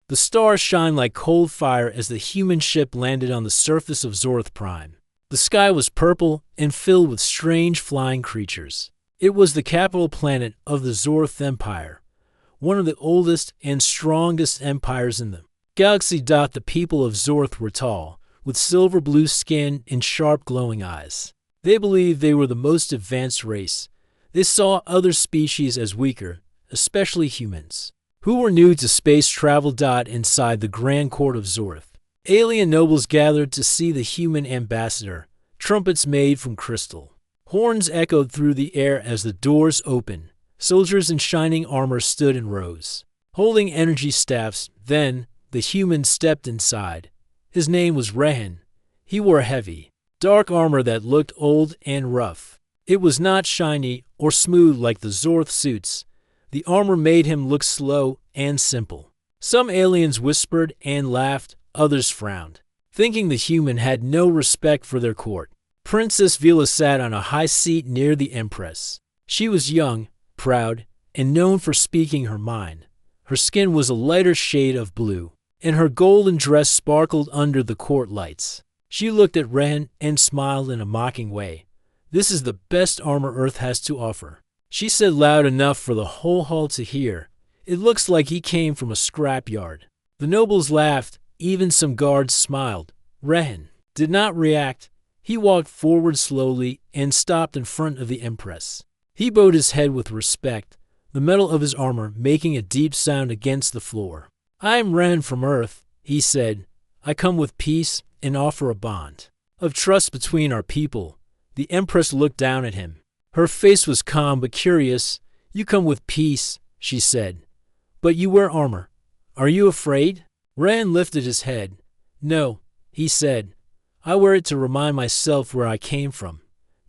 The stars shined like cold fire as the human ship landed on the surface of Zorth Prime. The sky was purple and filled with strange flying creatures. It was the capital planet of the Zorth Empire, one of the oldest and strongest empires in the galaxy. The people of Zorth were tall, with silver blue skin and sharp glowing eyes. They believed they were the most advanced race. They saw other species as weaker, especially humans, who were new to space travel. Inside the Grand Court of Zorth, alien nobles gathered to see the human ambassador. Trumpets made from crystal. Horns echoed through the air as the doors opened. Soldiers in shining armor stood in rows, holding energy staffs. Then, the human stepped inside. His name was Rehen. He wore heavy, dark armor that looked old and rough. It was not shiny or smooth like the Zorth suits. The armor made him look slow and simple. Some aliens whispered and laughed, others frowned, thinking the human had no respect for their court. Princess Vila sat on a high seat near the Empress. She was young, proud, and known for speaking her mind. Her skin was a lighter shade of blue, and her golden dress sparkled under the court lights. She looked at Ren and smiled in a mocking way. "This is the best armor Earth has to offer," she said loud enough for the whole hall to hear. "It looks like he came from a scrapyard." The nobles laughed, even some guards smiled. Ren did not react. He walked forward slowly and stopped in front of the Empress. He bowed his head with respect, the metal of his armor making a deep sound against the floor. "I am Ren from Earth," he said. "I come with peace and offer a bond of trust between our people." The Empress looked down at him. Her face was calm but curious. "You come with peace," she said, "but you wear armor. Are you afraid?" Ren lifted his head. "No," he said. "I wear it to remind myself where I came from,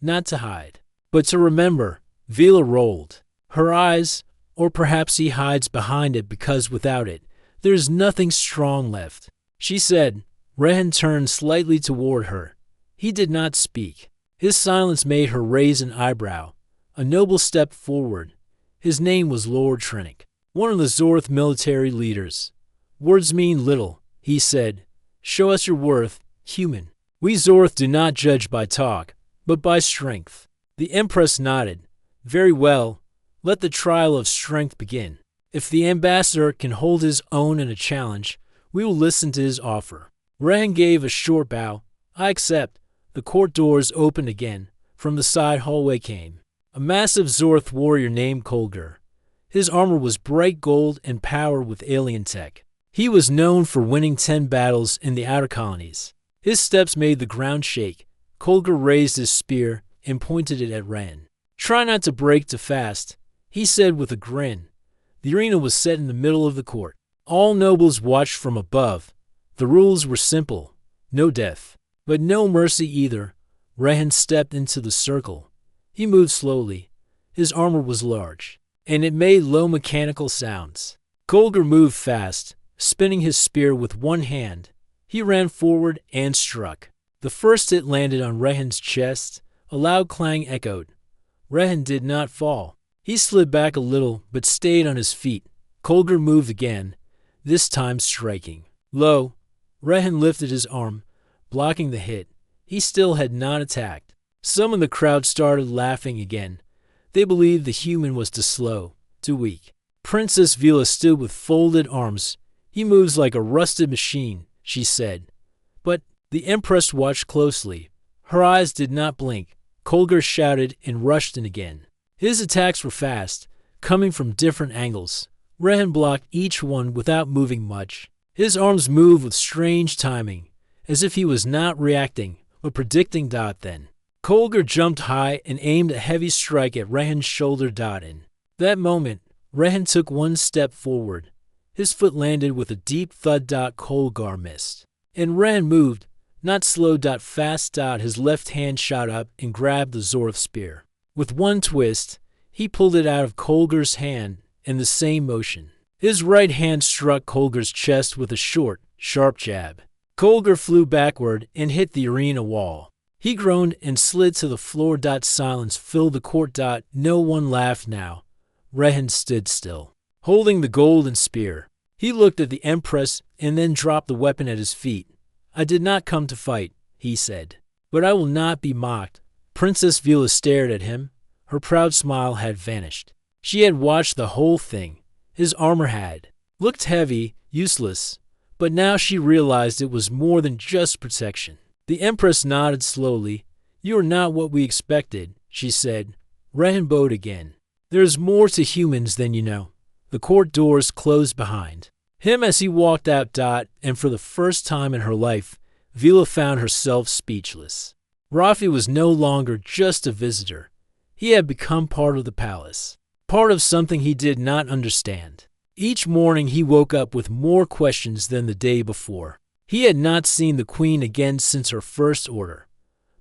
not to hide, but to remember." Vila rolled her eyes, or perhaps he hides behind it because without it, there is nothing strong left, she said. Ren turned slightly toward her. He did not speak. His silence made her raise an eyebrow. A noble stepped forward. His name was Lord Trinic, one of the Zorth military leaders. "Words mean little," he said. "Show us your worth, human. We Zorth do not judge by talk, but by strength." The Empress nodded. "Very well. Let the trial of strength begin. If the ambassador can hold his own in a challenge, we will listen to his offer." Ren gave a short bow. "I accept." The court doors opened again. From the side hallway came a massive Zorth warrior named Kolger. His armor was bright gold and powered with alien tech. He was known for winning 10 battles in the outer colonies. His steps made the ground shake. Kolger raised his spear and pointed it at Ren. "Try not to break too fast," he said with a grin. The arena was set in the middle of the court. All nobles watched from above. The rules were simple. No death, but no mercy either. Ren stepped into the circle. He moved slowly. His armor was large, and it made low mechanical sounds. Kolger moved fast, spinning his spear with one hand. He ran forward and struck. The first hit landed on Rehan's chest. A loud clang echoed. Rehan did not fall. He slid back a little, but stayed on his feet. Kolger moved again, this time striking. Low, Rehan lifted his arm, blocking the hit. He still had not attacked. Some in the crowd started laughing again. They believed the human was too slow, too weak. Princess Vila stood with folded arms. "He moves like a rusted machine," she said. But the Empress watched closely. Her eyes did not blink. Kolger shouted and rushed in again. His attacks were fast, coming from different angles. Rehan blocked each one without moving much. His arms moved with strange timing, as if he was not reacting, but predicting. Then Kolger jumped high and aimed a heavy strike at Rehan's shoulder. In that moment, Rehan took one step forward. His foot landed with a deep thud. Kolger missed, and Rehan moved, not slow. Fast. His left hand shot up and grabbed the Zorth spear. With one twist, he pulled it out of Kolger's hand in the same motion. His right hand struck Kolger's chest with a short, sharp jab. Kolger flew backward and hit the arena wall. He groaned and slid to the floor. Silence filled the court. No one laughed now. Rehan stood still, holding the golden spear. He looked at the Empress and then dropped the weapon at his feet. I did not come to fight, he said. But I will not be mocked. Princess Vila stared at him. Her proud smile had vanished. She had watched the whole thing. His armor had looked heavy, useless, but now she realized it was more than just protection. The Empress nodded slowly. You are not what we expected, she said. Rehan bowed again. There is more to humans than you know. The court doors closed behind him as he walked out. And for the first time in her life, Vila found herself speechless. Rafi was no longer just a visitor. He had become part of the palace, part of something he did not understand. Each morning he woke up with more questions than the day before. He had not seen the queen again since her first order.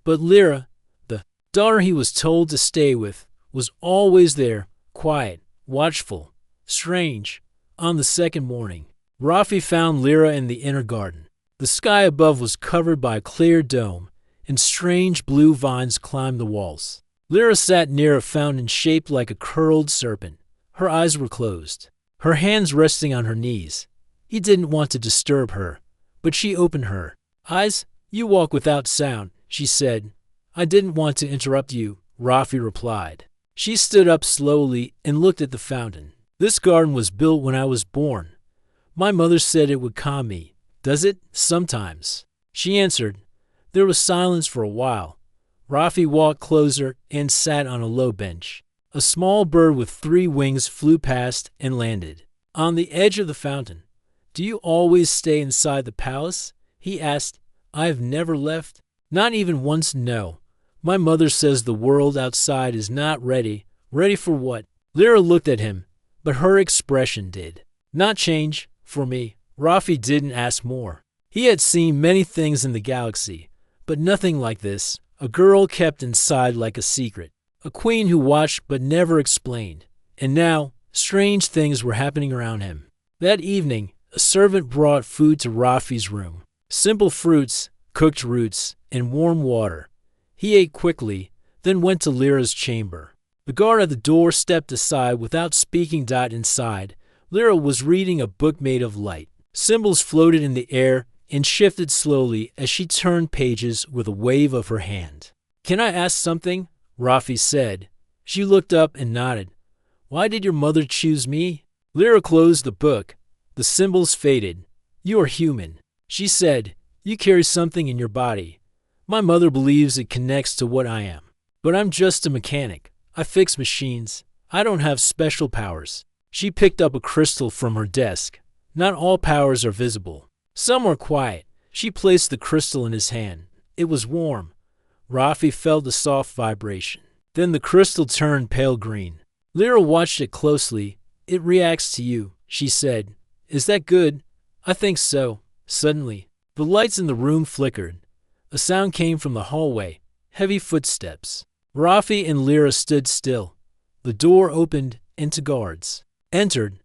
But Lyra, the daughter he was told to stay with, was always there, quiet, watchful, strange. On the second morning, Rafi found Lyra in the inner garden. The sky above was covered by a clear dome, and strange blue vines climbed the walls. Lyra sat near a fountain shaped like a curled serpent. Her eyes were closed, her hands resting on her knees. He didn't want to disturb her, but she opened her eyes. You walk without sound, she said. I didn't want to interrupt you, Rafi replied. She stood up slowly and looked at the fountain. This garden was built when I was born. My mother said it would calm me. Does it? Sometimes, she answered. There was silence for a while. Rafi walked closer and sat on a low bench. A small bird with 3 wings flew past and landed on the edge of the fountain. Do you always stay inside the palace? He asked. I have never left. Not even once, no. My mother says the world outside is not ready. Ready for what? Lyra looked at him, but her expression did not change. For me, Rafi didn't ask more. He had seen many things in the galaxy, but nothing like this. A girl kept inside like a secret. A queen who watched but never explained. And now, strange things were happening around him. That evening, a servant brought food to Rafi's room. Simple fruits, cooked roots, and warm water. He ate quickly, then went to Lyra's chamber. The guard at the door stepped aside without speaking. Inside, Lyra was reading a book made of light. Symbols floated in the air and shifted slowly as she turned pages with a wave of her hand. Can I ask something? Rafi said. She looked up and nodded. Why did your mother choose me? Lyra closed the book. The symbols faded. You are human, she said. You carry something in your body. My mother believes it connects to what I am. But I'm just a mechanic. I fix machines. I don't have special powers. She picked up a crystal from her desk. Not all powers are visible. Some are quiet. She placed the crystal in his hand. It was warm. Rafi felt a soft vibration. Then the crystal turned pale green. Lyra watched it closely. It reacts to you, she said. Is that good? I think so. Suddenly, the lights in the room flickered. A sound came from the hallway. Heavy footsteps. Rafi and Lyra stood still. The door opened and 2 guards entered.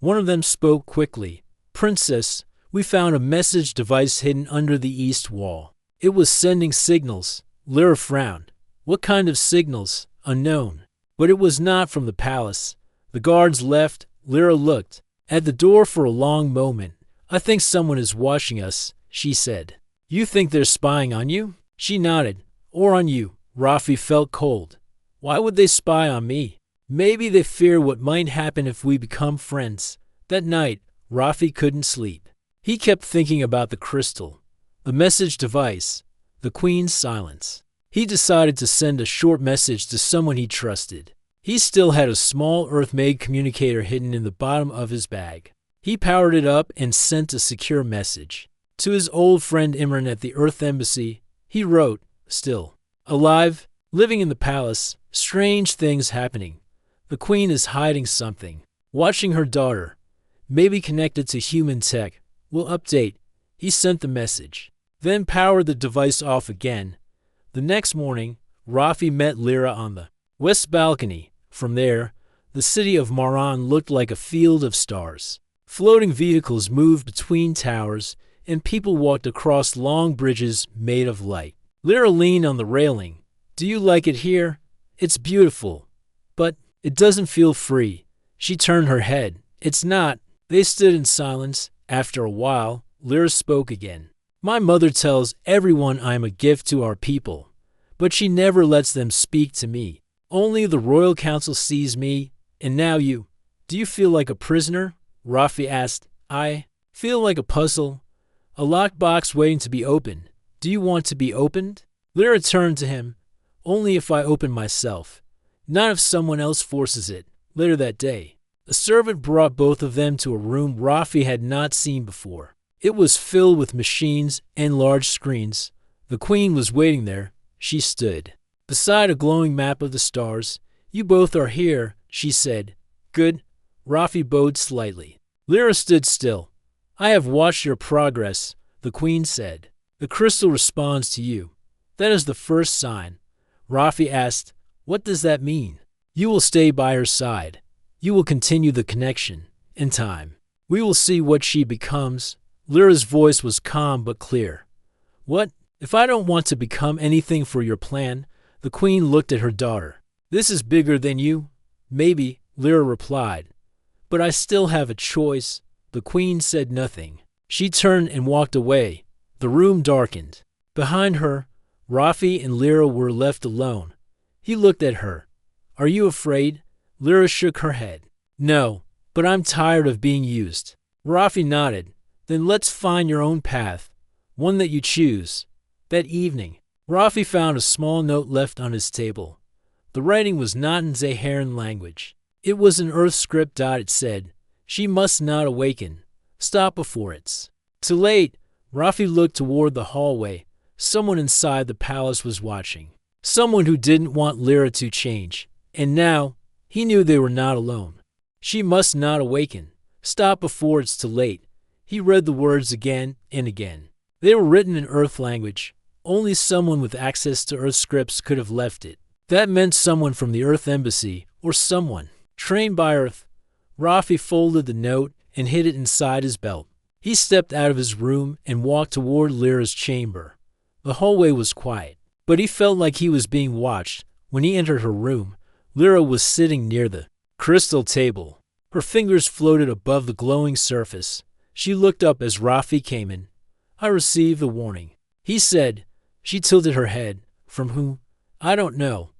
One of them spoke quickly. Princess, we found a message device hidden under the east wall. It was sending signals. Lyra frowned. What kind of signals? Unknown. But it was not from the palace. The guards left. Lyra looked at the door for a long moment. I think someone is watching us, she said. You think they're spying on you? She nodded. Or on you. Rafi felt cold. Why would they spy on me? Maybe they fear what might happen if we become friends. That night, Rafi couldn't sleep. He kept thinking about the crystal, the message device, the queen's silence. He decided to send a short message to someone he trusted. He still had a small Earth-made communicator hidden in the bottom of his bag. He powered it up and sent a secure message. To his old friend Imran at the Earth Embassy, he wrote, still alive, living in the palace, strange things happening. The queen is hiding something, watching her daughter, maybe connected to human tech. Will update. He sent the message, then powered the device off again. The next morning, Rafi met Lyra on the west balcony. From there, the city of Maran looked like a field of stars. Floating vehicles moved between towers, and people walked across long bridges made of light. Lyra leaned on the railing. Do you like it here? It's beautiful, but it doesn't feel free. She turned her head. It's not. They stood in silence. After a while, Lyra spoke again. My mother tells everyone I am a gift to our people, but she never lets them speak to me. Only the Royal Council sees me, and now you. Do you feel like a prisoner? Rafi asked. I feel like a puzzle, a locked box waiting to be opened. Do you want to be opened? Lyra turned to him. Only if I open myself, not if someone else forces it. Later that day, a servant brought both of them to a room Rafi had not seen before. It was filled with machines and large screens. The queen was waiting there. She stood beside a glowing map of the stars. You both are here, she said. Good. Rafi bowed slightly. Lyra stood still. I have watched your progress, the queen said. The crystal responds to you. That is the first sign. Rafi asked, what does that mean? You will stay by her side. You will continue the connection. In time, we will see what she becomes. Lyra's voice was calm but clear. What? If I don't want to become anything for your plan? The queen looked at her daughter. This is bigger than you. Maybe, Lyra replied. But I still have a choice. The queen said nothing. She turned and walked away. The room darkened. Behind her, Rafi and Lyra were left alone. He looked at her. Are you afraid? Lyra shook her head. No, but I'm tired of being used. Rafi nodded. Then let's find your own path, one that you choose. That evening, Rafi found a small note left on his table. The writing was not in Zaharan language. It was in Earth script. It said, she must not awaken. Stop before it's too late. Rafi looked toward the hallway. Someone inside the palace was watching. Someone who didn't want Lyra to change. And now, he knew they were not alone. She must not awaken. Stop before it's too late. He read the words again and again. They were written in Earth language. Only someone with access to Earth scripts could have left it. That meant someone from the Earth Embassy, or someone trained by Earth. Rafi folded the note and hid it inside his belt. He stepped out of his room and walked toward Lyra's chamber. The hallway was quiet, but he felt like he was being watched. When he entered her room, Lyra was sitting near the crystal table. Her fingers floated above the glowing surface. She looked up as Rafi came in. I received the warning, he said. She tilted her head. From whom? I don't know.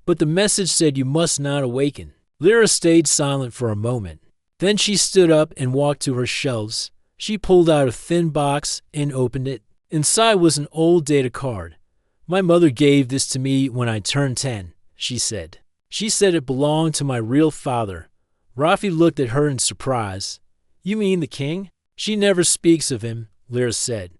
But the message said you must not awaken. Lyra stayed silent for a moment. Then she stood up and walked to her shelves. She pulled out a thin box and opened it. Inside was an old data card. My mother gave this to me when I turned 10, she said. She said it belonged to my real father. Rafi looked at her in surprise. You mean the king? She never speaks of him, Lyra said.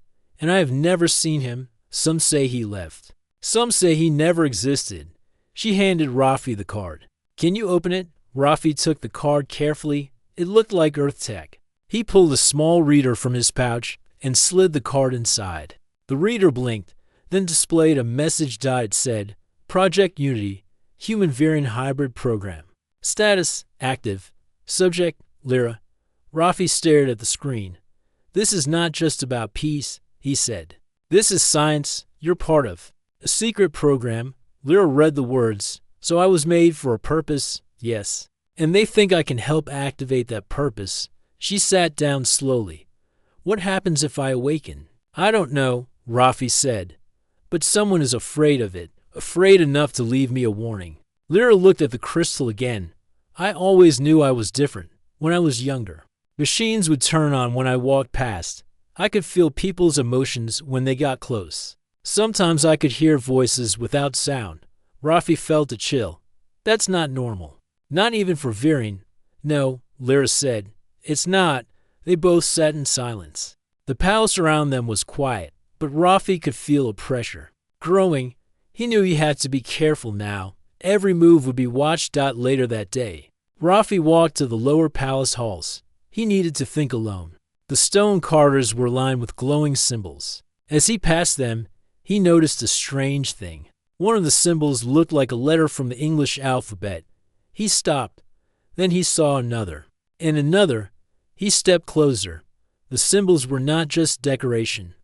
And I have never seen him. Some say he left. Some say he never existed. She handed Rafi the card. Can you open it? Rafi took the card carefully. It looked like Earth tech. He pulled a small reader from his pouch and slid the card inside. The reader blinked, then displayed a message. It said, Project Unity, Human Variant Hybrid Program. Status, active. Subject, Lyra. Rafi stared at the screen. This is not just about peace, he said. This is science you're part of. A secret program. Lyra read the words. So I was made for a purpose, yes. And they think I can help activate that purpose. She sat down slowly. What happens if I awaken? I don't know, Rafi said. But someone is afraid of it, afraid enough to leave me a warning. Lyra looked at the crystal again. I always knew I was different when I was younger. Machines would turn on when I walked past. I could feel people's emotions when they got close. Sometimes I could hear voices without sound. Rafi felt a chill. That's not normal. Not even for Viren. No, Lyra said. It's not. They both sat in silence. The palace around them was quiet, but Rafi could feel a pressure growing. He knew he had to be careful now. Every move would be watched. Later that day, Rafi walked to the lower palace halls. He needed to think alone. The stone corridors were lined with glowing symbols. As he passed them, he noticed a strange thing. One of the symbols looked like a letter from the English alphabet. He stopped. Then he saw another. And another. He stepped closer. The symbols were not just decoration.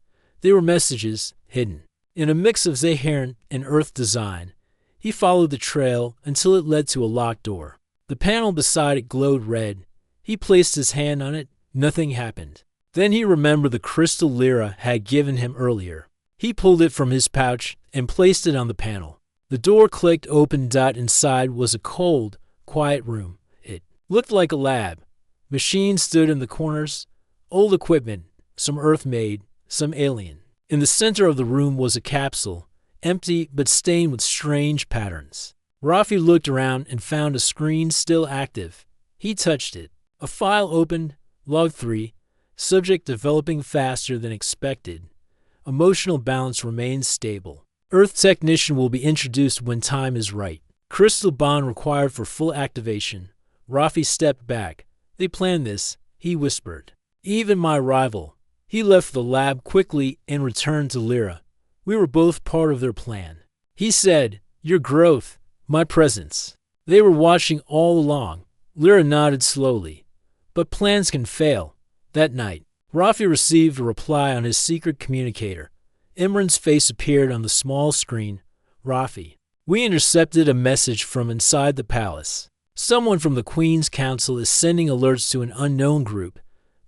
They were messages, hidden in a mix of Zaharan and Earth design. He followed the trail until it led to a locked door. The panel beside it glowed red. He placed his hand on it. nothing happened. Then he remembered the crystal Lyra had given him earlier. He pulled it from his pouch and placed it on the panel. The door clicked open. Inside was a cold, quiet room. It looked like a lab. Machines stood in the corners, old equipment, some Earth-made, some alien. In the center of the room was a capsule, empty but stained with strange patterns. Rafi looked around and found a screen still active. He touched it. A file opened, log 3, subject developing faster than expected. Emotional balance remains stable. Earth technician will be introduced when time is right. Crystal bond required for full activation. Rafi stepped back. They planned this, he whispered. Even my rival. He left the lab quickly and returned to Lyra. We were both part of their plan. He said, your growth, my presence. They were watching all along. Lyra nodded slowly. But plans can fail. That night, Rafi received a reply on his secret communicator. Imran's face appeared on the small screen. Rafi, we intercepted a message from inside the palace. Someone from the Queen's Council is sending alerts to an unknown group.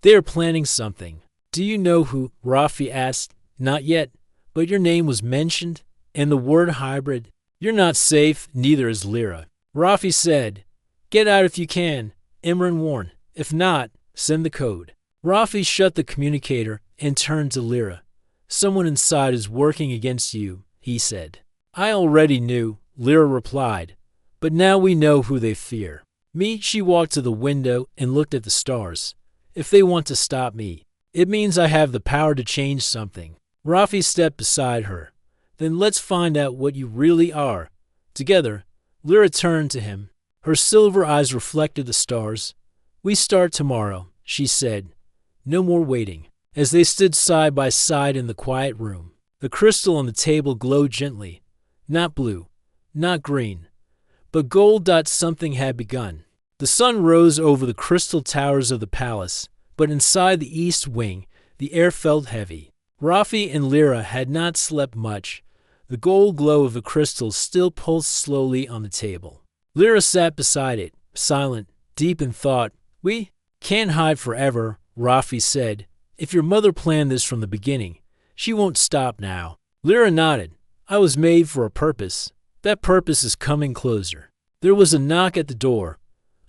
They are planning something. Do you know who? Rafi asked. Not yet, but your name was mentioned, and the word hybrid. You're not safe, neither is Lyra. Rafi said, get out if you can. Imran warned. If not, send the code. Rafi shut the communicator and turned to Lyra. Someone inside is working against you, he said. I already knew, Lyra replied, but now we know who they fear. Me, she walked to the window and looked at the stars. If they want to stop me, it means I have the power to change something. Rafi stepped beside her. Then let's find out what you really are. Together, Lyra turned to him. Her silver eyes reflected the stars. We start tomorrow, she said. No more waiting. As they stood side by side in the quiet room, the crystal on the table glowed gently. Not blue, not green, but gold. Something had begun. The sun rose over the crystal towers of the palace, but inside the east wing, the air felt heavy. Rafi and Lyra had not slept much. The gold glow of the crystals still pulsed slowly on the table. Lyra sat beside it, silent, deep in thought. We can't hide forever, Rafi said. If your mother planned this from the beginning, she won't stop now. Lyra nodded. I was made for a purpose. That purpose is coming closer. There was a knock at the door.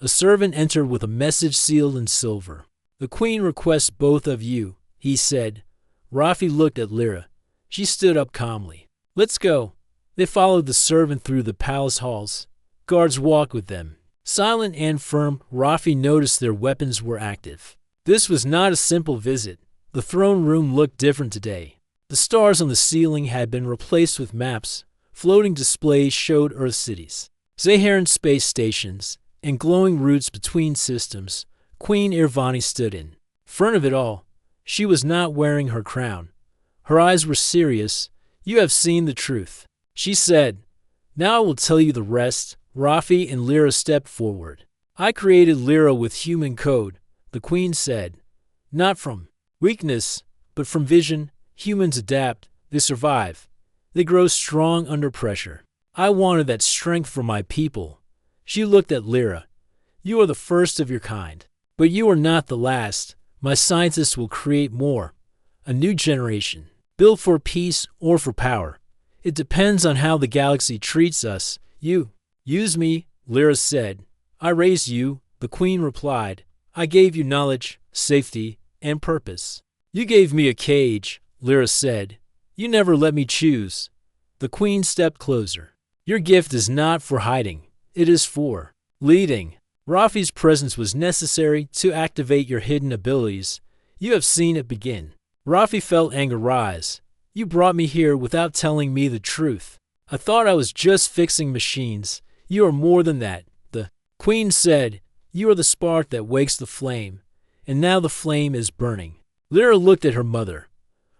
A servant entered with a message sealed in silver. The Queen requests both of you, he said. Rafi looked at Lyra. She stood up calmly. Let's go. They followed the servant through the palace halls. Guards walked with them. Silent and firm, Rafi noticed their weapons were active. This was not a simple visit. The throne room looked different today. The stars on the ceiling had been replaced with maps. Floating displays showed Earth cities, Zaharan space stations, and glowing routes between systems. Queen Irvani stood in front of it all. She was not wearing her crown. Her eyes were serious. You have seen the truth, she said. Now I will tell you the rest. Rafi and Lyra stepped forward. I created Lyra with human code, the Queen said. Not from weakness, but from vision. Humans adapt, they survive. They grow strong under pressure. I wanted that strength for my people. She looked at Lyra. You are the first of your kind, but you are not the last. My scientists will create more. A new generation, built for peace or for power. It depends on how the galaxy treats us. You use me, Lyra said. I raised you, the Queen replied. I gave you knowledge, safety, and purpose. You gave me a cage, Lyra said. You never let me choose. The Queen stepped closer. Your gift is not for hiding. It is for leading. Rafi's presence was necessary to activate your hidden abilities. You have seen it begin. Rafi felt anger rise. You brought me here without telling me the truth. I thought I was just fixing machines. You are more than that. The Queen said, you are the spark that wakes the flame. And now the flame is burning. Lyra looked at her mother.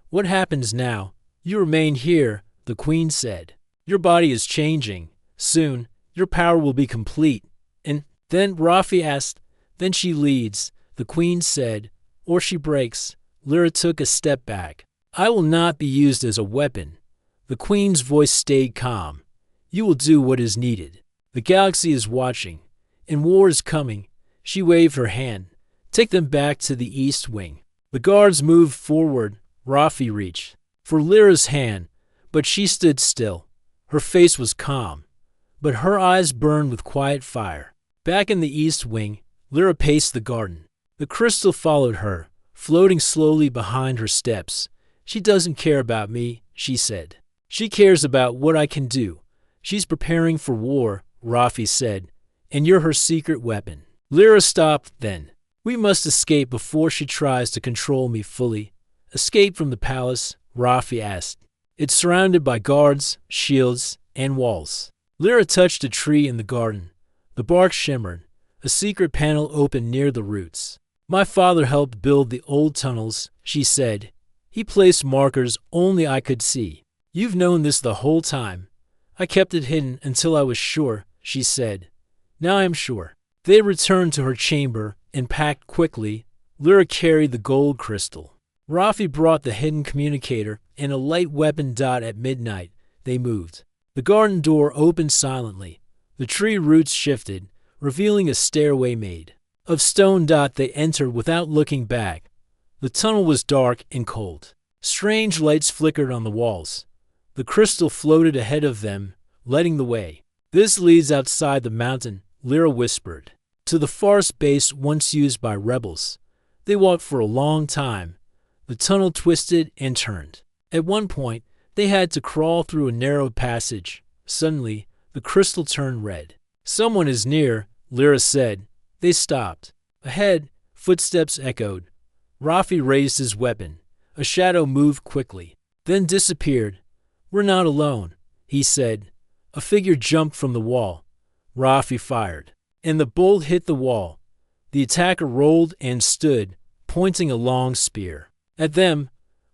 What happens now? You remain here, the Queen said. Your body is changing. Soon, your power will be complete. And then Rafi asked, then she leads, the Queen said, or she breaks. Lyra took a step back. I will not be used as a weapon. The Queen's voice stayed calm. You will do what is needed. The galaxy is watching, and war is coming. She waved her hand. Take them back to the east wing. The guards moved forward. Rafi reached for Lyra's hand, but she stood still. Her face was calm, but her eyes burned with quiet fire. Back in the east wing, Lyra paced the garden. The crystal followed her, floating slowly behind her steps. She doesn't care about me, she said. She cares about what I can do. She's preparing for war, Rafi said, and you're her secret weapon. Lyra stopped then. We must escape before she tries to control me fully. Escape from the palace, Rafi asked. It's surrounded by guards, shields, and walls. Lyra touched a tree in the garden. The bark shimmered. A secret panel opened near the roots. My father helped build the old tunnels, she said. He placed markers only I could see. You've known this the whole time. I kept it hidden until I was sure, she said. Now I am sure. They returned to her chamber and packed quickly. Lyra carried the gold crystal. Rafi brought the hidden communicator and a light weapon. At midnight, they moved. The garden door opened silently. The tree roots shifted, revealing a stairway made of stone. They entered without looking back. The tunnel was dark and cold. Strange lights flickered on the walls. The crystal floated ahead of them, lighting the way. This leads outside the mountain, Lyra whispered, to the forest base once used by rebels. They walked for a long time. The tunnel twisted and turned. At one point, they had to crawl through a narrow passage. Suddenly, the crystal turned red. Someone is near, Lyra said. They stopped. Ahead, footsteps echoed. Rafi raised his weapon. A shadow moved quickly, then disappeared. We're not alone, he said. A figure jumped from the wall. Rafi fired, and the bolt hit the wall. The attacker rolled and stood, pointing a long spear at them.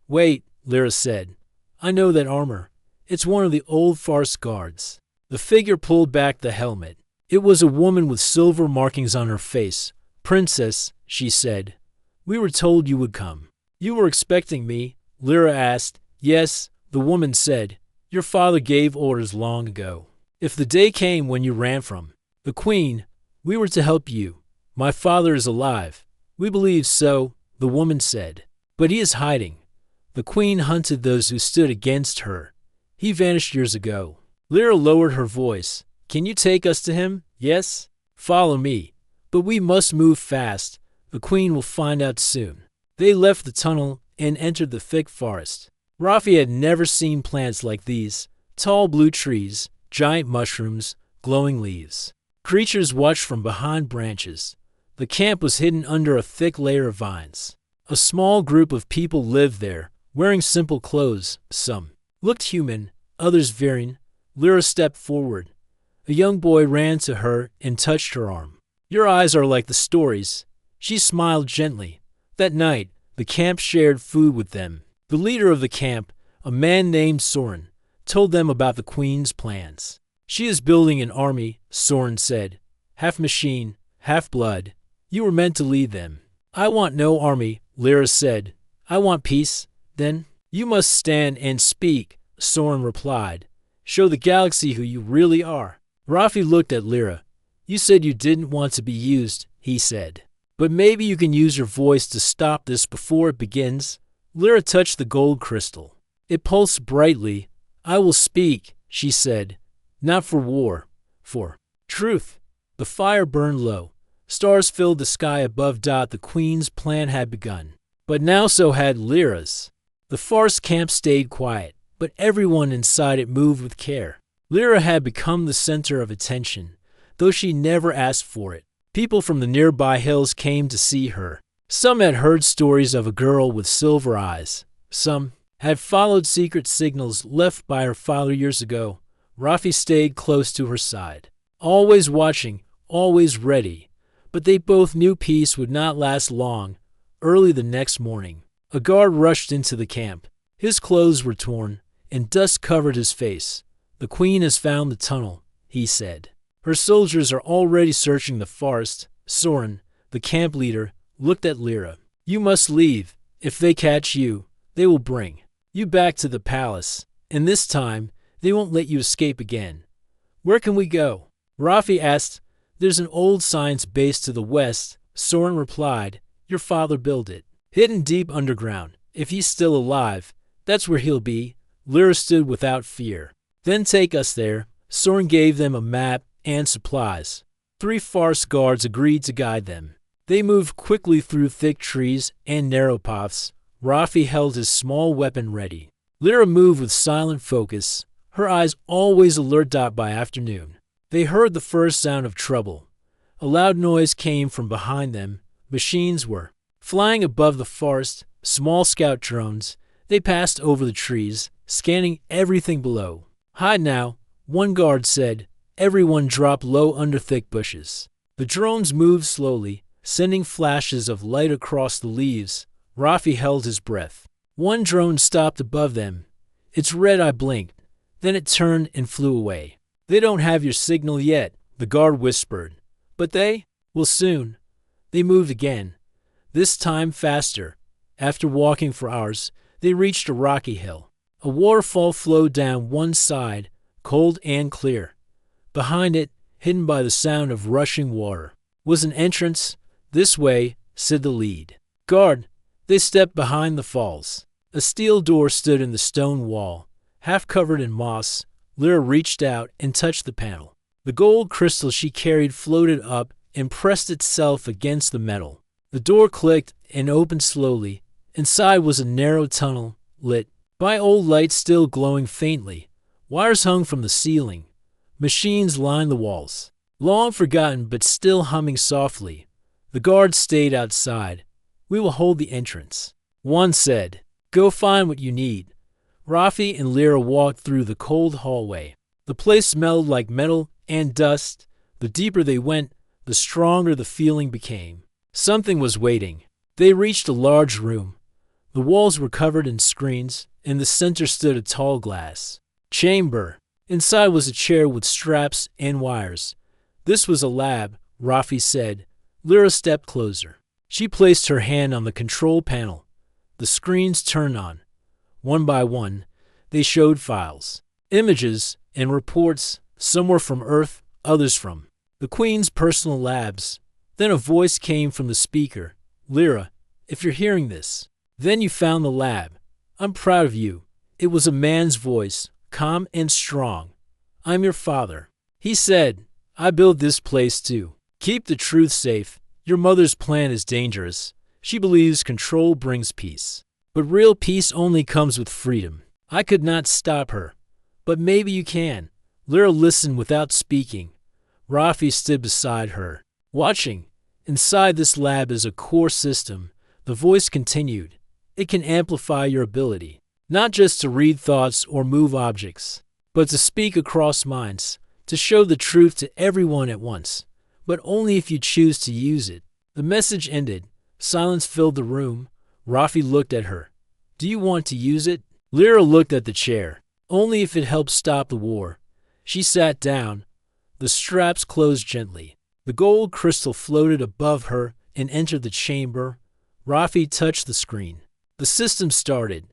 Wait, Lyra said. I know that armor. It's one of the old farce guards. The figure pulled back the helmet. It was a woman with silver markings on her face. Princess, she said. We were told you would come. You were expecting me? Lyra asked. Yes, the woman said. Your father gave orders long ago. If the day came when you ran from the queen, we were to help you. My father is alive. We believe so, the woman said. But he is hiding. The queen hunted those who stood against her. He vanished years ago. Lyra lowered her voice. Can you take us to him? Yes? Follow me. But we must move fast. The queen will find out soon. They left the tunnel and entered the thick forest. Rafi had never seen plants like these. Tall blue trees, giant mushrooms, glowing leaves. Creatures watched from behind branches. The camp was hidden under a thick layer of vines. A small group of people lived there, wearing simple clothes. Some looked human, others varying. Lyra stepped forward. A young boy ran to her and touched her arm. Your eyes are like the stories. She smiled gently. That night, the camp shared food with them. The leader of the camp, a man named Soren, told them about the queen's plans. She is building an army, Soren said. Half machine, half blood. You were meant to lead them. I want no army, Lyra said. I want peace. Then, you must stand and speak, Soren replied. Show the galaxy who you really are. Rafi looked at Lyra. You said you didn't want to be used, he said. But maybe you can use your voice to stop this before it begins. Lyra touched the gold crystal. It pulsed brightly. I will speak, she said. Not for war, for truth. The fire burned low. Stars filled the sky above. The queen's plan had begun. But now so had Lyra's. The farce camp stayed quiet, but everyone inside it moved with care. Lyra had become the center of attention, though she never asked for it. People from the nearby hills came to see her. Some had heard stories of a girl with silver eyes. Some had followed secret signals left by her father years ago. Rafi stayed close to her side, always watching, always ready. But they both knew peace would not last long. Early the next morning, a guard rushed into the camp. His clothes were torn, and dust covered his face. The queen has found the tunnel, he said. Her soldiers are already searching the forest. Soren, the camp leader, looked at Lyra. You must leave. If they catch you, they will bring you back to the palace, and this time, they won't let you escape again. Where can we go? Rafi asked. There's an old science base to the west, Soren replied. Your father built it. Hidden deep underground. If he's still alive, that's where he'll be. Lyra stood without fear. Then take us there. Soren gave them a map and supplies. 3 farce guards agreed to guide them. They moved quickly through thick trees and narrow paths. Rafi held his small weapon ready. Lyra moved with silent focus, her eyes always alert. By afternoon, they heard the first sound of trouble. A loud noise came from behind them. Machines were flying above the forest, small scout drones. They passed over the trees, scanning everything below. Hide now, one guard said. Everyone dropped low under thick bushes. The drones moved slowly, sending flashes of light across the leaves. Rafi held his breath. One drone stopped above them. Its red eye blinked. Then it turned and flew away. They don't have your signal yet, the guard whispered. But they will soon. They moved again, this time faster. After walking for hours, they reached a rocky hill. A waterfall flowed down one side, cold and clear. Behind it, hidden by the sound of rushing water, was an entrance. This way, said the lead guard. They stepped behind the falls. A steel door stood in the stone wall, half covered in moss. Lyra reached out and touched the panel. The gold crystal she carried floated up and pressed itself against the metal. The door clicked and opened slowly. Inside was a narrow tunnel, lit by old lights still glowing faintly. Wires hung from the ceiling. Machines lined the walls, long forgotten but still humming softly. The guards stayed outside. We will hold the entrance, one said. Go find what you need. Rafi and Lyra walked through the cold hallway. The place smelled like metal and dust. The deeper they went, the stronger the feeling became. Something was waiting. They reached a large room. The walls were covered in screens. In the center stood a tall glass chamber. Inside was a chair with straps and wires. This was a lab, Rafi said. Lyra stepped closer. She placed her hand on the control panel. The screens turned on. One by one, they showed files, images, and reports. Some were from Earth, others from the Queen's personal labs. Then a voice came from the speaker. Lyra, if you're hearing this, then you found the lab. I'm proud of you. It was a man's voice, calm and strong. I'm your father. He said, I built this place too. Keep the truth safe. Your mother's plan is dangerous. She believes control brings peace. But real peace only comes with freedom. I could not stop her. But maybe you can. Lyra listened without speaking. Rafi stood beside her, watching. Inside this lab is a core system. The voice continued. It can amplify your ability, not just to read thoughts or move objects, but to speak across minds, to show the truth to everyone at once, but only if you choose to use it. The message ended. Silence filled the room. Rafi looked at her. Do you want to use it? Lyra looked at the chair. Only if it helps stop the war. She sat down. The straps closed gently. The gold crystal floated above her and entered the chamber. Rafi touched the screen. The system started.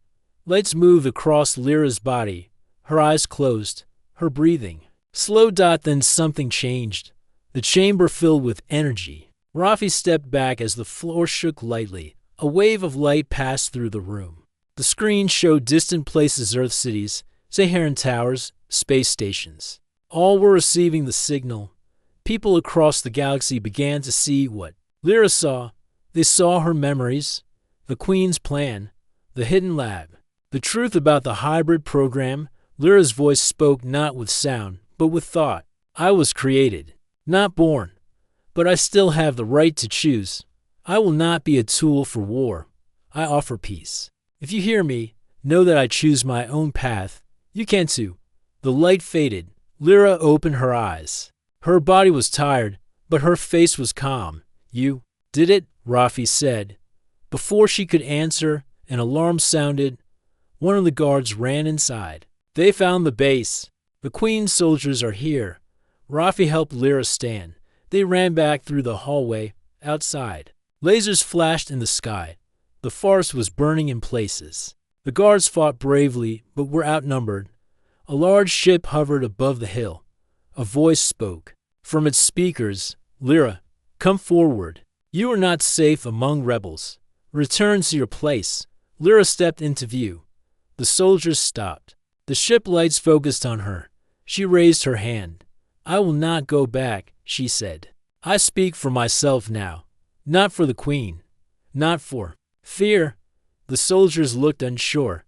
Lights moved across Lyra's body. Her eyes closed. Her breathing slowed. Then something changed. The chamber filled with energy. Rafi stepped back as the floor shook lightly. A wave of light passed through the room. The screen showed distant places, Earth cities, Saharan towers, space stations. All were receiving the signal. People across the galaxy began to see what Lyra saw. They saw her memories, the Queen's plan, the hidden lab, the truth about the hybrid program. Lyra's voice spoke not with sound, but with thought. I was created, not born, but I still have the right to choose. I will not be a tool for war. I offer peace. If you hear me, know that I choose my own path. You can too. The light faded. Lyra opened her eyes. Her body was tired, but her face was calm. You did it, Rafi said. Before she could answer, an alarm sounded. One of the guards ran inside. They found the base. The Queen's soldiers are here. Rafi helped Lyra stand. They ran back through the hallway, outside. Lasers flashed in the sky. The forest was burning in places. The guards fought bravely, but were outnumbered. A large ship hovered above the hill. A voice spoke. From its speakers, Lyra, come forward. You are not safe among rebels. Return to your place. Lyra stepped into view. The soldiers stopped. The ship lights focused on her. She raised her hand. I will not go back, she said. I speak for myself now. Not for the Queen. Not for fear. The soldiers looked unsure.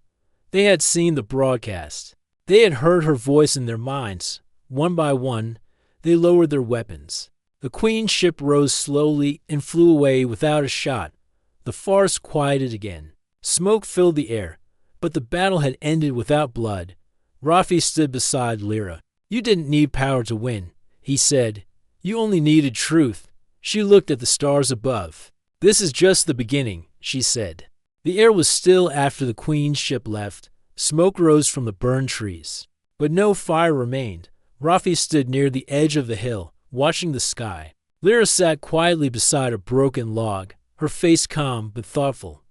They had seen the broadcast. They had heard her voice in their minds. One by one, they lowered their weapons. The Queen's ship rose slowly and flew away without a shot. The farce quieted again. Smoke filled the air, but the battle had ended without blood. Rafi stood beside Lyra. You didn't need power to win, he said. You only needed truth. She looked at the stars above. This is just the beginning, she said. The air was still after the Queen's ship left. Smoke rose from the burned trees. But no fire remained. Rafi stood near the edge of the hill, watching the sky. Lyra sat quietly beside a broken log, her face calm but thoughtful.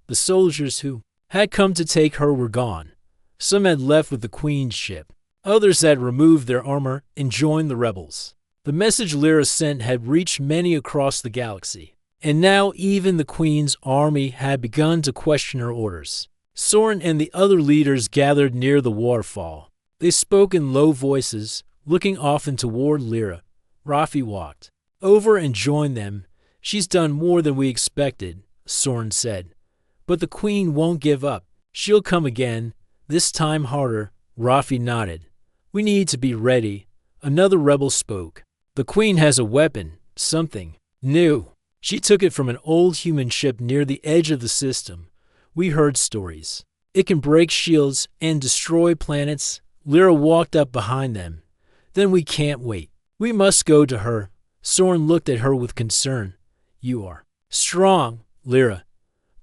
The soldiers who had come to take her were gone. Some had left with the Queen's ship. Others had removed their armor and joined the rebels. The message Lyra sent had reached many across the galaxy, and now even the Queen's army had begun to question her orders. Soren and the other leaders gathered near the waterfall. They spoke in low voices, looking often toward Lyra. Rafi walked over and joined them. She's done more than we expected, Soren said. But the Queen won't give up. She'll come again, this time harder. Rafi nodded. We need to be ready. Another rebel spoke. The Queen has a weapon, something new. She took it from an old human ship near the edge of the system. We heard stories. It can break shields and destroy planets. Lyra walked up behind them. Then we can't wait. We must go to her. Soren looked at her with concern. You are strong, Lyra.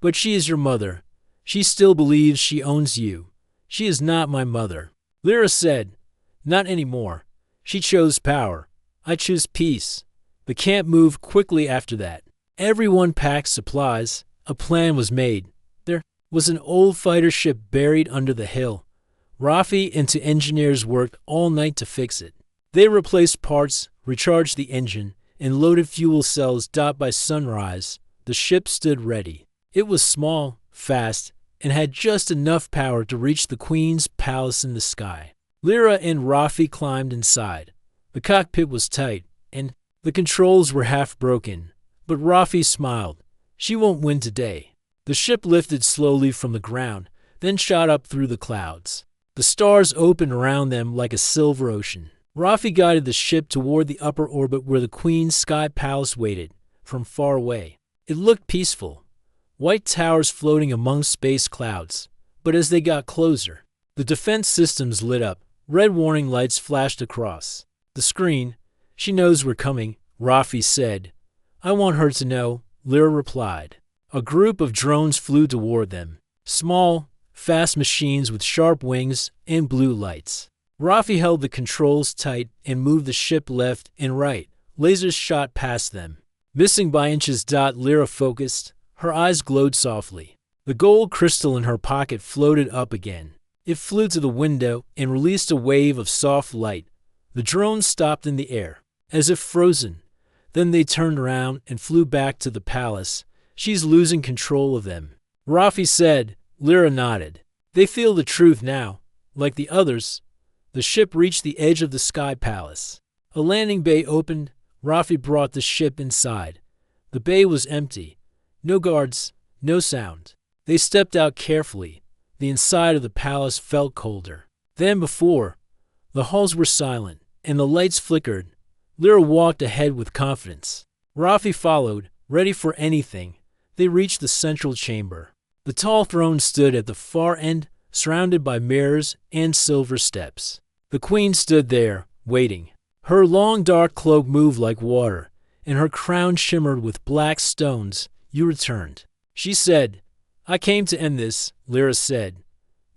But she is your mother. She still believes she owns you. She is not my mother. Lyra said, not anymore. She chose power. I choose peace. The camp moved quickly after that. Everyone packed supplies. A plan was made. There was an old fighter ship buried under the hill. Rafi and two engineers worked all night to fix it. They replaced parts, recharged the engine, and loaded fuel cells. By sunrise, the ship stood ready. It was small, fast, and had just enough power to reach the Queen's palace in the sky. Lyra and Rafi climbed inside. The cockpit was tight, and the controls were half broken. But Rafi smiled. She won't win today. The ship lifted slowly from the ground, then shot up through the clouds. The stars opened around them like a silver ocean. Rafi guided the ship toward the upper orbit where the Queen's sky palace waited. From far away, it looked peaceful. White towers floating among space clouds. But as they got closer, the defense systems lit up. Red warning lights flashed across the screen. She knows we're coming, Rafi said. I want her to know, Lyra replied. A group of drones flew toward them. Small, fast machines with sharp wings and blue lights. Rafi held the controls tight and moved the ship left and right. Lasers shot past them. Missing by inches. Lyra focused. Her eyes glowed softly. The gold crystal in her pocket floated up again. It flew to the window and released a wave of soft light. The drones stopped in the air, as if frozen. Then they turned around and flew back to the palace. She's losing control of them, Rafi said. Lyra nodded. They feel the truth now, like the others. The ship reached the edge of the sky palace. A landing bay opened. Rafi brought the ship inside. The bay was empty. No guards, no sound. They stepped out carefully. The inside of the palace felt colder than before. The halls were silent, and the lights flickered. Lyra walked ahead with confidence. Rafi followed, ready for anything. They reached the central chamber. The tall throne stood at the far end, surrounded by mirrors and silver steps. The Queen stood there, waiting. Her long dark cloak moved like water, and her crown shimmered with black stones. You returned, she said. I came to end this, Lyra said.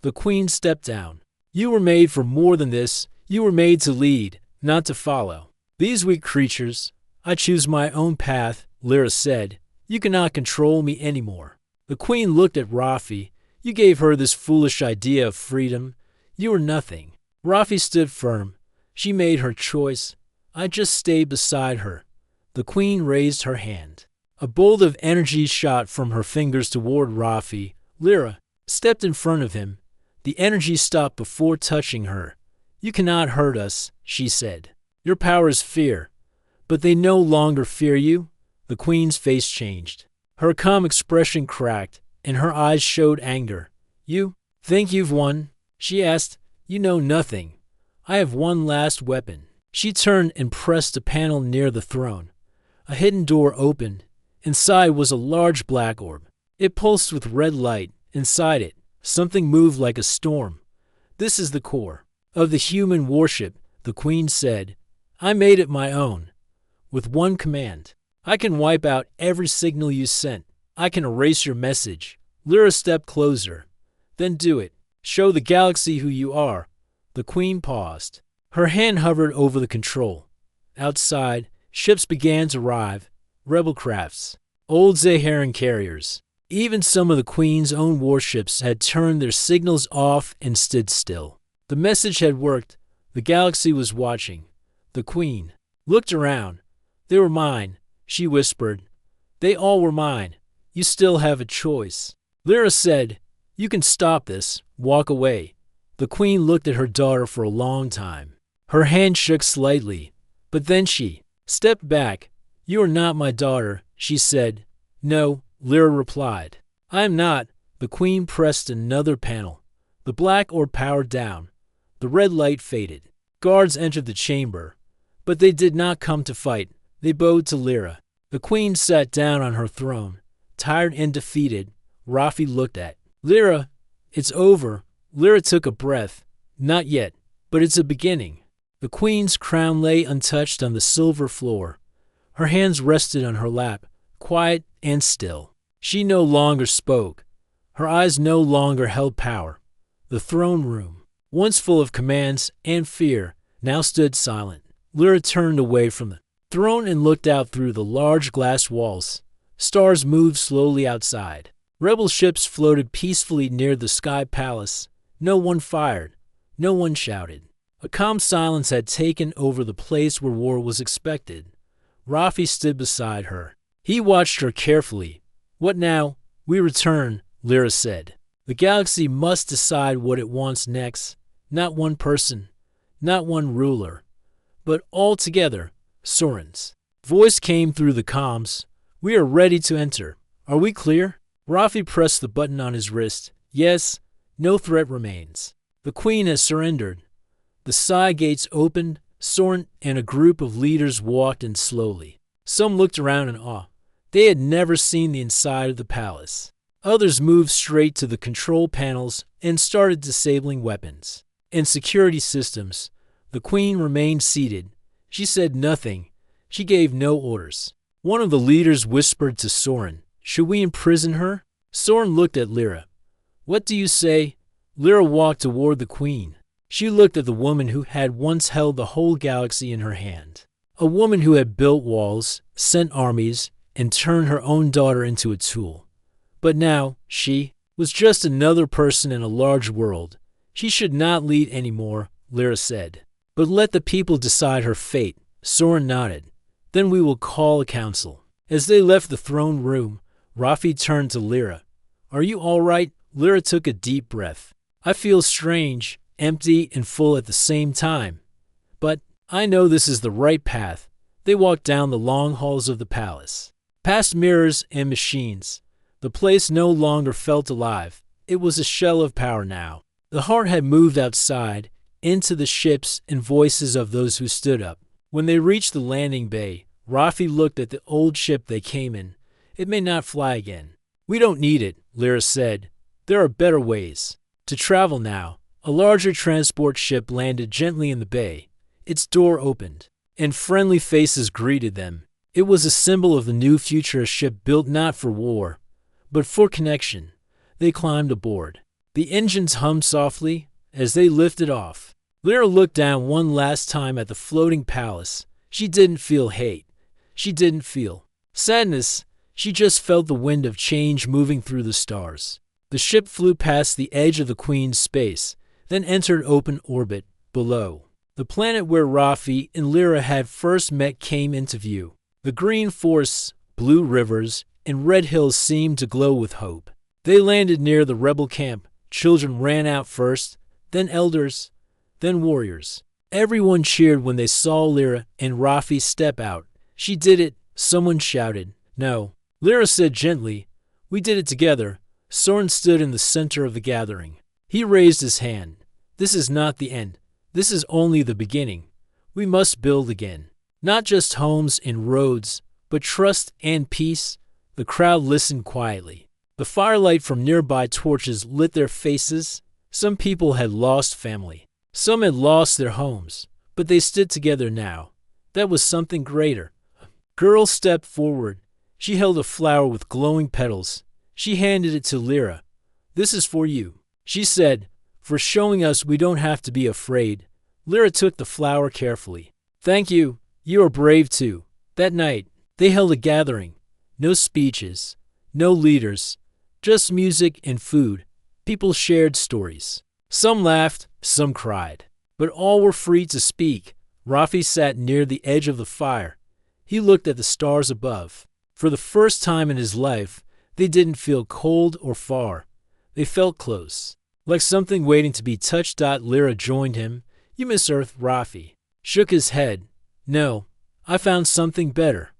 The Queen stepped down. You were made for more than this. You were made to lead, not to follow these weak creatures. I choose my own path, Lyra said. You cannot control me anymore. The Queen looked at Rafi. You gave her this foolish idea of freedom. You are nothing. Rafi stood firm. She made her choice. I just stayed beside her. The Queen raised her hand. A bolt of energy shot from her fingers toward Rafi. Lyra stepped in front of him. The energy stopped before touching her. "You cannot hurt us," she said. "Your power is fear." "But they no longer fear you?" The queen's face changed. Her calm expression cracked, and her eyes showed anger. "You think you've won?" she asked. "You know nothing. I have one last weapon." She turned and pressed a panel near the throne. A hidden door opened. Inside was a large black orb. It pulsed with red light. Inside it, something moved like a storm. "This is the core of the human warship," the queen said. "I made it my own. With one command, I can wipe out every signal you sent. I can erase your message." Lyra stepped closer. "Then do it. Show the galaxy who you are." The queen paused. Her hand hovered over the control. Outside, ships began to arrive. Rebel crafts, old Zaharan carriers. Even some of the queen's own warships had turned their signals off and stood still. The message had worked. The galaxy was watching. The queen looked around. "They were mine," she whispered. "They all were mine. You still have a choice." Lyra said, "You can stop this. Walk away." The queen looked at her daughter for a long time. Her hand shook slightly, but then she stepped back. "You are not my daughter," she said. "No," Lyra replied. "I am not." The queen pressed another panel. The black orb powered down. The red light faded. Guards entered the chamber, but they did not come to fight. They bowed to Lyra. The queen sat down on her throne, tired and defeated. Rafi looked at Lyra. "It's over." Lyra took a breath. "Not yet, but it's a beginning." The queen's crown lay untouched on the silver floor. Her hands rested on her lap, quiet and still. She no longer spoke. Her eyes no longer held power. The throne room, once full of commands and fear, now stood silent. Lyra turned away from the throne and looked out through the large glass walls. Stars moved slowly outside. Rebel ships floated peacefully near the sky palace. No one fired. No one shouted. A calm silence had taken over the place where war was expected. Rafi stood beside her. He watched her carefully. "What now?" "We return," Lyra said. "The galaxy must decide what it wants next. Not one person, not one ruler, but all together." Soren's voice came through the comms. "We are ready to enter. Are we clear?" Rafi pressed the button on his wrist. "Yes, no threat remains. The queen has surrendered." The Psi gates opened. Soren and a group of leaders walked in slowly. Some looked around in awe. They had never seen the inside of the palace. Others moved straight to the control panels and started disabling weapons and security systems. The queen remained seated. She said nothing. She gave no orders. One of the leaders whispered to Soren, "Should we imprison her?" Soren looked at Lyra. "What do you say?" Lyra walked toward the queen. She looked at the woman who had once held the whole galaxy in her hand. A woman who had built walls, sent armies, and turned her own daughter into a tool. But now, she was just another person in a large world. She should not lead anymore, Lyra said. "But let the people decide her fate." Soren nodded. "Then we will call a council." As they left the throne room, Rafi turned to Lyra. "Are you all right?" Lyra took a deep breath. "I feel strange, empty and full at the same time. But I know this is the right path." They walked down the long halls of the palace, past mirrors and machines. The place no longer felt alive. It was a shell of power now. The heart had moved outside, into the ships and voices of those who stood up. When they reached the landing bay, Rafi looked at the old ship they came in. "It may not fly again." "We don't need it," Lyra said. "There are better ways to travel now." A larger transport ship landed gently in the bay. Its door opened, and friendly faces greeted them. It was a symbol of the new future, a ship built not for war, but for connection. They climbed aboard. The engines hummed softly as they lifted off. Lyra looked down one last time at the floating palace. She didn't feel hate. She didn't feel sadness. She just felt the wind of change moving through the stars. The ship flew past the edge of the Queen's space, then entered open orbit below. The planet where Rafi and Lyra had first met came into view. The green force blue rivers, and red hills seemed to glow with hope. They landed near the rebel camp. Children ran out first, then elders, then warriors. Everyone cheered when they saw Lyra and Rafi step out. She did it, someone shouted. No, Lyra said gently. We did it together. Soren stood in the center of the gathering. He raised his hand. This is not the end. This is only the beginning. We must build again. Not just homes and roads, but trust and peace. The crowd listened quietly. The firelight from nearby torches lit their faces. Some people had lost family. Some had lost their homes, but they stood together now. That was something greater. A girl stepped forward. She held a flower with glowing petals. She handed it to Lyra. This is for you, she said, for showing us we don't have to be afraid. Lyra took the flower carefully. Thank you. You are brave too. That night, they held a gathering. No speeches, no leaders, just music and food. People shared stories. Some laughed, some cried, but all were free to speak. Rafi sat near the edge of the fire. He looked at the stars above. For the first time in his life, they didn't feel cold or far. They felt close, like something waiting to be touched. Lyra joined him. You miss Earth, Rafi shook his head. No, I found something better.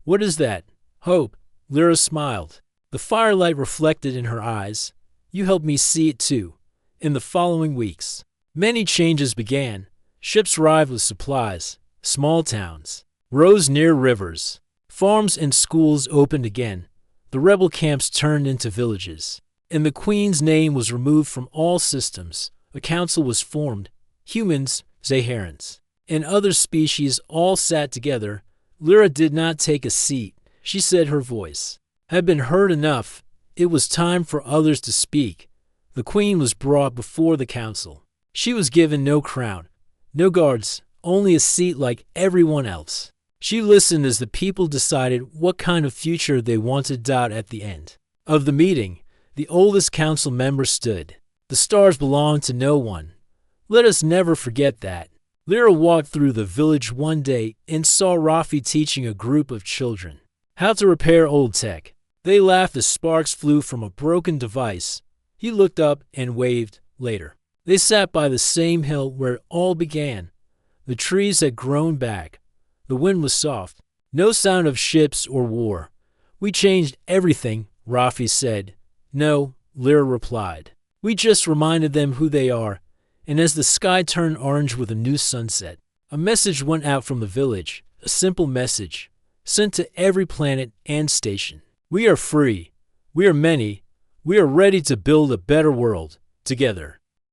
What is that? Hope. Lyra smiled. The firelight reflected in her eyes. You helped me see it too. In the following weeks, many changes began. Ships arrived with supplies. Small towns rose near rivers. Farms and schools opened again. The rebel camps turned into villages. And the Queen's name was removed from all systems. A council was formed. Humans, Zaharans, and other species all sat together. Lyra did not take a seat. She said her voice had been heard enough. It was time for others to speak. The Queen was brought before the council. She was given no crown, no guards, only a seat like everyone else. She listened as the people decided what kind of future they wanted. At the end of the meeting, the oldest council member stood. The stars belong to no one. Let us never forget that. Lyra walked through the village one day and saw Rafi teaching a group of children how to repair old tech. They laughed as sparks flew from a broken device. He looked up and waved. Later, they sat by the same hill where it all began. The trees had grown back. The wind was soft. No sound of ships or war. We changed everything, Rafi said. No, Lyra replied. We just reminded them who they are. And as the sky turned orange with a new sunset, a message went out from the village, a simple message, sent to every planet and station. We are free. We are many. We are ready to build a better world, together.